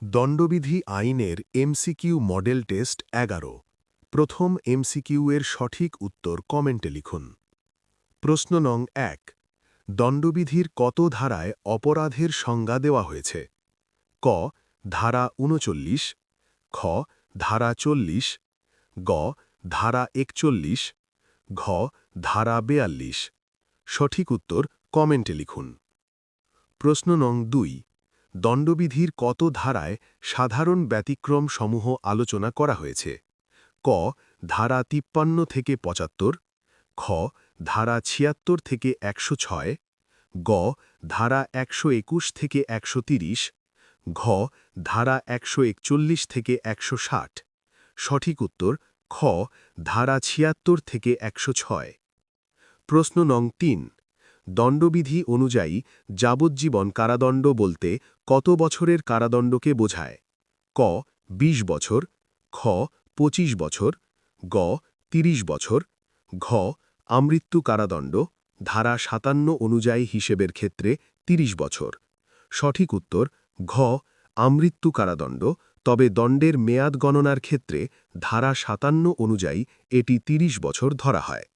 দণ্ডবিধি আইনের MCQ model test ১১। প্রথম এমসিকিউ এর সঠিক উত্তর কমেন্টে লিখুন। প্রশ্ন নং ১। দণ্ডবিধির কত ধারায় অপরাধের সংজ্ঞা দেওয়া হয়েছে? ক. ধারা ৩৯, খ. ধারা ৪০, গ. ধারা ৪১, ঘ. ধারা ৪২। সঠিক উত্তর কমেন্টে লিখুন। প্রশ্ন নং ২। দণ্ডবিধির কত ধারায় সাধারণ ব্যতিক্রম সমূহ আলোচনা করা হয়েছে? ক. ধারা ৫৩ থেকে ৭৫, খ. ধারা ৭৬ থেকে ১০৬, গ. ধারা ১২১ থেকে ১৩০, ঘ. ধারা ১৪১ থেকে ১৬০। সঠিক উত্তর খ. ধারা ৭৬ থেকে ১০৬। প্রশ্ন নং ৩। দণ্ডবিধি অনুযায়ী যাবজ্জীবন কারাদণ্ড বলতে কত বছরের কারাদণ্ডকে বোঝায়? ক. ২০ বছর, খ. ২৫ বছর, গ. ৩০ বছর, ঘ. আমৃত্যু কারাদণ্ড, ধারা ৫৭ অনুযায়ী হিসেবের ক্ষেত্রে ৩০ বছর। সঠিক উত্তর ঘ. আমৃত্যু কারাদণ্ড, তবে দণ্ডের মেয়াদ গণনার ক্ষেত্রে ধারা ৫৭ অনুযায়ী এটি ৩০ বছর ধরা হয়।